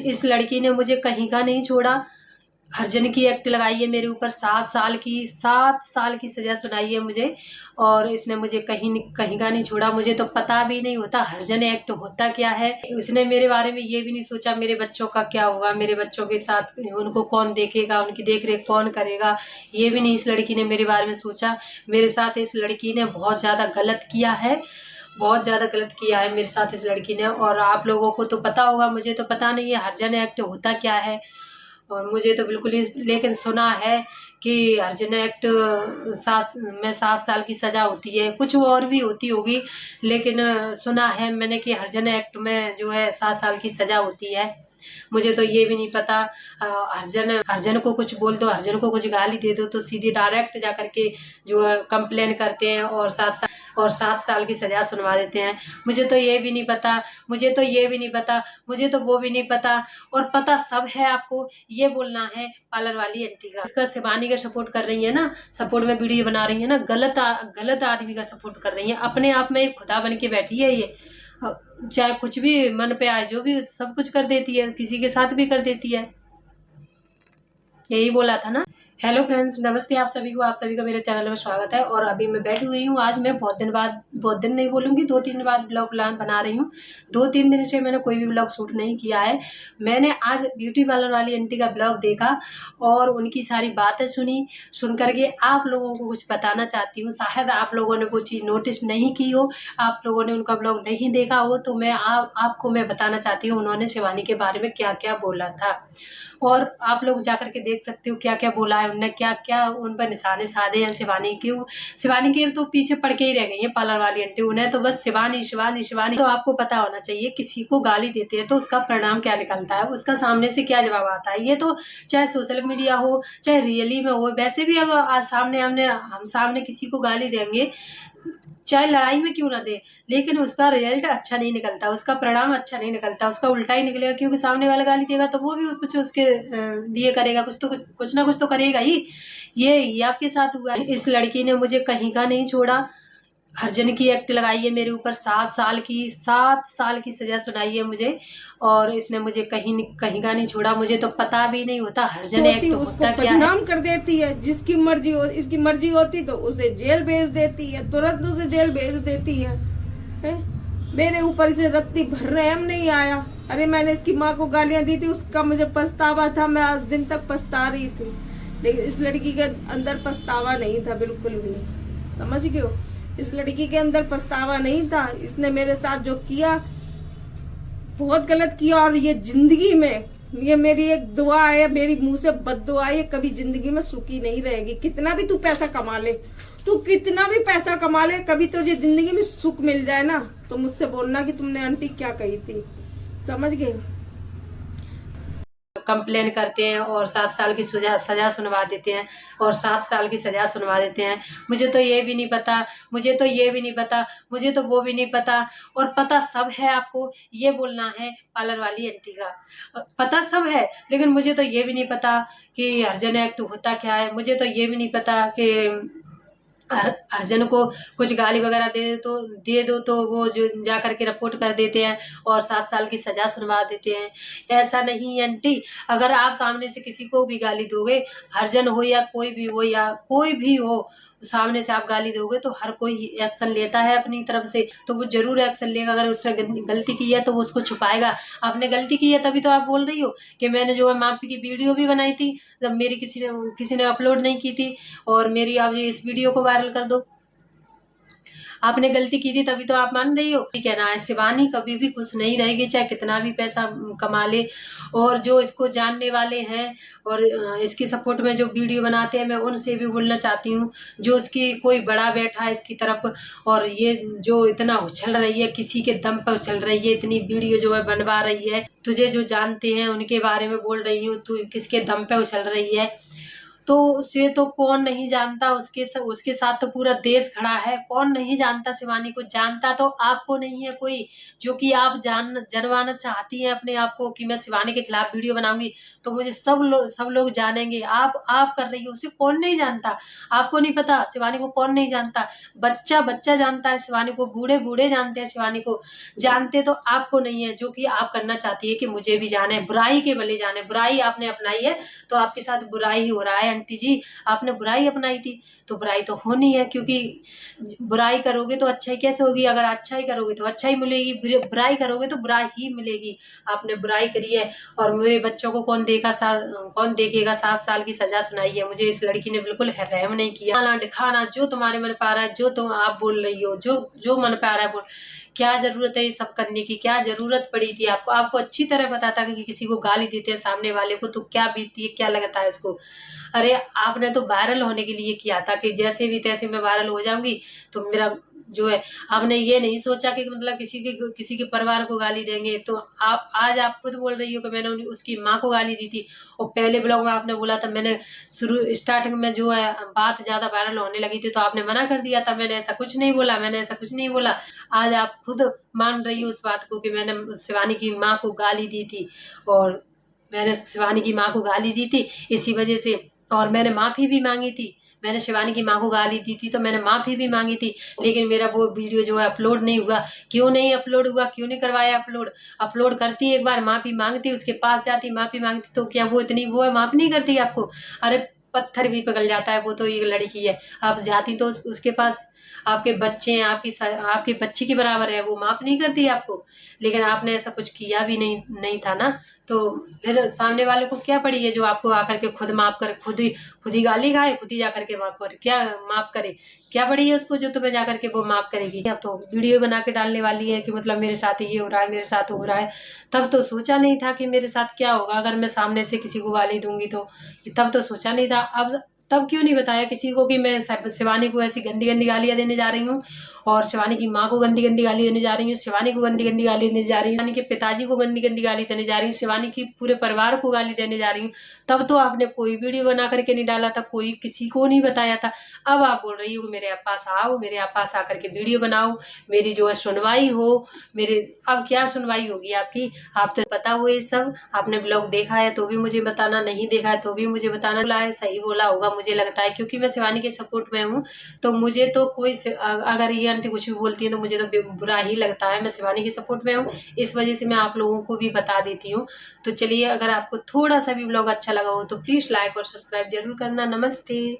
इस लड़की ने मुझे कहीं का नहीं छोड़ा। हरजन की एक्ट लगाई है मेरे ऊपर, 7 साल की सजा सुनाई है मुझे। और इसने मुझे कहीं का नहीं छोड़ा। मुझे तो पता भी नहीं होता हरजन एक्ट होता क्या है। उसने मेरे बारे में ये भी नहीं सोचा मेरे बच्चों का क्या होगा, मेरे बच्चों के साथ उनको कौन देखेगा, उनकी देख रेख कौन करेगा, ये भी नहीं इस लड़की ने मेरे बारे में सोचा। मेरे साथ इस लड़की ने बहुत ज़्यादा गलत किया है, बहुत ज़्यादा गलत किया है मेरे साथ इस लड़की ने। और आप लोगों को तो पता होगा, मुझे तो पता नहीं है हरजन एक्ट होता क्या है। और मुझे तो बिल्कुल ही, लेकिन सुना है कि हरजन एक्ट 7 साल की सज़ा होती है, कुछ और भी होती होगी, लेकिन सुना है मैंने कि हरजन एक्ट में जो है 7 साल की सज़ा होती है। मुझे तो ये भी नहीं पता। हरजन को कुछ बोल दो, हरजन को कुछ गाली दे दो तो सीधे डायरेक्ट जा करके जो है कंप्लेन करते हैं और 7 साल की सज़ा सुनवा देते हैं। मुझे तो ये भी नहीं पता, मुझे तो ये भी नहीं पता, मुझे तो वो भी नहीं पता। और पता सब है आपको, ये बोलना है पार्लर वाली आंटी का। इसका शिवानी का सपोर्ट कर रही है ना, सपोर्ट में वीडियो बना रही है ना, गलत आदमी का सपोर्ट कर रही है। अपने आप में एक खुदा बन के बैठी है ये, चाहे कुछ भी मन पे आए, जो भी सब कुछ कर देती है, किसी के साथ भी कर देती है। यही बोला था ना। हेलो फ्रेंड्स, नमस्ते आप सभी को, आप सभी का मेरे चैनल में स्वागत है। और अभी मैं बैठी हुई हूँ। आज मैं बहुत दिन नहीं बोलूँगी, 2-3 दिन बाद ब्लॉग बना रही हूँ। 2-3 दिन से मैंने कोई भी ब्लॉग शूट नहीं किया है। मैंने आज ब्यूटी पार्लर वाली आंटी का ब्लॉग देखा और उनकी सारी बातें सुन करके आप लोगों को कुछ बताना चाहती हूँ। शायद आप लोगों ने वो चीज़ नोटिस नहीं की हो, आप लोगों ने उनका ब्लॉग नहीं देखा हो, तो मैं आपको मैं बताना चाहती हूँ उन्होंने शिवानी के बारे में क्या क्या बोला था। और आप लोग जाकर के देख सकते हो क्या क्या बोला है उनने, क्या क्या उन पर निशाने साधे हैं शिवानी के तो पीछे पड़ के ही रह गई है पार्लर वाली आंटी। उन्हें तो बस शिवानी शिवानी शिवानी। तो आपको पता होना चाहिए, किसी को गाली देते हैं तो उसका परिणाम क्या निकलता है, उसका सामने से क्या जवाब आता है। ये तो चाहे सोशल मीडिया हो, चाहे रियली में हो। वैसे भी अब हम सामने किसी को गाली देंगे, चाहे लड़ाई में क्यों ना दे, लेकिन उसका रिजल्ट अच्छा नहीं निकलता, उसका परिणाम अच्छा नहीं निकलता, उसका उल्टा ही निकलेगा। क्योंकि सामने वाला गाली देगा तो वो भी कुछ उसके लिए करेगा, कुछ ना कुछ तो करेगा ही। ये आपके साथ हुआ है। इस लड़की ने मुझे कहीं का नहीं छोड़ा। हरजन की एक्ट लगाई है मेरे ऊपर, 7 साल की सजा सुनाई है मुझे। और इसने मुझे कहीं का नहीं छोड़ा। मुझे तो पता भी नहीं होता हरजन एक्ट होता क्या है। बदनाम कर देती है, जिसकी मर्जी हो, इसकी मर्जी होती तो उसे जेल भेज देती है, तुरंत उसे जेल भेज देती है। मेरे ऊपर इसे रत्ती भर रहम नहीं आया। अरे मैंने इसकी माँ को गालियां दी थी, उसका मुझे पछतावा था, मैं आज दिन तक पछता रही थी। लेकिन इस लड़की के अंदर पछतावा नहीं था, बिल्कुल भी नहीं। समझ गए हो, इस लड़की के अंदर पछतावा नहीं था। इसने मेरे साथ जो किया बहुत गलत किया। और ये जिंदगी में, ये मेरी एक दुआ है, मेरी मुंह से बद्दुआ है, ये कभी जिंदगी में सुखी नहीं रहेगी। कितना भी तू पैसा कमा ले, कभी तुझे जिंदगी में सुख मिल जाए ना, तो मुझसे बोलना कि तुमने आंटी क्या कही थी। समझ गए। कंप्लेन करते हैं और 7 साल की सजा सुनवा देते हैं, और 7 साल की सजा सुनवा देते हैं। मुझे तो ये भी नहीं पता, मुझे तो ये भी नहीं पता, मुझे तो वो भी नहीं पता। और पता सब है आपको, ये बोलना है पार्लर वाली आंटी का। पता सब है, लेकिन मुझे तो ये भी नहीं पता कि हरजन एक्ट होता क्या है। मुझे तो ये भी नहीं पता कि हरजन को कुछ गाली वगैरह दे दो तो वो जो जा करके रिपोर्ट कर देते हैं और 7 साल की सजा सुनवा देते हैं। ऐसा नहीं आंटी, अगर आप सामने से किसी को भी गाली दोगे, हरजन हो या कोई भी हो, सामने से आप गाली दोगे तो हर कोई एक्शन लेता है अपनी तरफ से, तो वो जरूर एक्शन लेगा। अगर उसने गलती की है तो वो उसको छुपाएगा। आपने गलती की है तभी तो आप बोल रही हो कि मैंने जो है माफी की वीडियो भी बनाई थी, जब मेरी किसी ने अपलोड नहीं की थी, और मेरी आप इस वीडियो को वायरल कर दो। आपने गलती की थी तभी तो आप मान रही हो। कहना है शिवानी कभी भी खुश नहीं रहेगी, चाहे कितना भी पैसा कमा ले। और जो इसको जानने वाले हैं और इसकी सपोर्ट में जो वीडियो बनाते हैं, मैं उनसे भी बोलना चाहती हूँ, जो इसकी कोई बड़ा बैठा है इसकी तरफ, और ये जो इतना उछल रही है, किसी के दम पर उछल रही है, इतनी वीडियो जो है बनवा रही है, तुझे जो जानते हैं उनके बारे में बोल रही हूँ, तू किसके दम पे उछल रही है। तो उसे तो कौन नहीं जानता, उसके साथ तो पूरा देश खड़ा है। कौन नहीं जानता शिवानी को? जानता तो आपको नहीं है कोई, जो कि आप जनवाना चाहती हैं अपने आप को कि मैं शिवानी के खिलाफ वीडियो बनाऊंगी तो मुझे सब लोग जानेंगे। आप कर रही हो, उसे कौन नहीं जानता? आपको नहीं पता शिवानी को कौन नहीं जानता? बच्चा बच्चा जानता है शिवानी को, बूढ़े बूढ़े जानते हैं शिवानी को। जानते तो आपको नहीं है, जो कि आप करना चाहती है कि मुझे भी जाने, बुराई के भले जाने। बुराई आपने अपनाई है तो आपके साथ बुराई ही हो रहा है आंटी जी। आपने बुराई अपनाई थी तो बुराई तो होनी है, क्योंकि बुराई करोगे तो अच्छाई कैसे होगी? अगर अच्छाई करोगे तो अच्छाई मिलेगी, बुराई करोगे तो बुराई ही मिलेगी। आपने बुराई करी है और मेरे बच्चों को कौन देखेगा? 7 साल की सजा सुनाई है मुझे इस लड़की ने, बिल्कुल रहम नहीं किया। खाना दिखाना जो तुम्हारे मन पा रहा है, जो तुम आप बोल रही हो, जो मन पा रहा है बोल। क्या जरूरत है ये सब करने की? क्या जरूरत पड़ी थी आपको? आपको अच्छी तरह पता था कि किसी को गाली देते हैं सामने वाले को तो क्या बीतती है, क्या लगता है इसको। अरे आपने तो वायरल होने के लिए किया था कि जैसे भी तैसे मैं वायरल हो जाऊंगी तो मेरा जो है, आपने ये नहीं सोचा कि मतलब किसी के परिवार को गाली देंगे। तो आज आप खुद बोल रही हो कि मैंने उसकी माँ को गाली दी थी, और पहले ब्लॉग में आपने बोला था, मैंने स्टार्टिंग में जो है बात ज्यादा वायरल होने लगी थी तो आपने मना कर दिया था, मैंने ऐसा कुछ नहीं बोला, मैंने ऐसा कुछ नहीं बोला। आज आप खुद मान रही हो उस बात को कि मैंने शिवानी की माँ को गाली दी थी, और मैंने शिवानी की माँ को गाली दी थी इसी वजह से, और मैंने माफ़ी भी मांगी थी। मैंने शिवानी की माँ को गाली दी थी तो मैंने माफ़ी भी मांगी थी, लेकिन मेरा वो वीडियो जो है अपलोड नहीं हुआ। क्यों नहीं अपलोड हुआ? क्यों नहीं करवाया अपलोड? अपलोड करती एक बार, माफ़ी मांगती, उसके पास जाती, माफ़ी मांगती, तो क्या वो इतनी वो है, माफ़ नहीं करती आपको? अरे पत्थर भी पिघल जाता है, वो तो एक लड़की है। आप जाती तो उसके पास, आपके बच्चे हैं, आपकी बच्ची के बराबर है, वो माफ़ नहीं करती आपको। लेकिन आपने ऐसा कुछ किया भी नहीं था ना, तो फिर सामने वाले को क्या पड़ी है जो आपको आकर के खुद माफ़ करे, खुद ही गाली खाए, खुद ही जाकर के माफ़ करे? क्या माफ़ करे? क्या पड़ी है उसको जो तुम्हें जाकर के वो माफ़ करेगी? अब तो वीडियो बना के डालने वाली है कि मतलब मेरे साथ ये हो रहा है, मेरे साथ हो रहा है। तब तो सोचा नहीं था कि मेरे साथ क्या होगा अगर मैं सामने से किसी को गाली दूंगी तो। तब तो सोचा नहीं था। अब तब क्यों नहीं बताया किसी को कि मैं शिवानी को ऐसी गंदी गंदी गालियाँ देने जा रही हूँ, और शिवानी की माँ को गंदी गंदी गाली देने जा रही हूँ, शिवानी को गंदी गंदी गाली देने जा रही हूँ, शिवानी के पिताजी को गंदी गंदी गाली देने जा रही हूँ, शिवानी की पूरे परिवार को गाली देने जा रही हूँ। तब तो आपने कोई वीडियो बना करके नहीं डाला था, कोई किसी को नहीं बताया था। अब आप बोल रही हो कि मेरे पास आओ, मेरे पास आकर के वीडियो बनाओ, मेरी जो है सुनवाई हो। मेरे अब क्या सुनवाई होगी आपकी? आप तो पता हो ये सब, आपने ब्लॉग देखा है तो भी मुझे बताना, नहीं देखा है तो भी मुझे बताना। बोला है सही बोला होगा मुझे लगता है, क्योंकि मैं शिवानी के सपोर्ट में हूँ। तो मुझे तो कोई अगर ये आंटी कुछ भी बोलती है तो मुझे तो बुरा ही लगता है। मैं शिवानी के सपोर्ट में हूँ, इस वजह से मैं आप लोगों को भी बता देती हूँ। तो चलिए, अगर आपको थोड़ा सा भी ब्लॉग अच्छा लगा हो तो प्लीज़ लाइक और सब्सक्राइब जरूर करना। नमस्ते।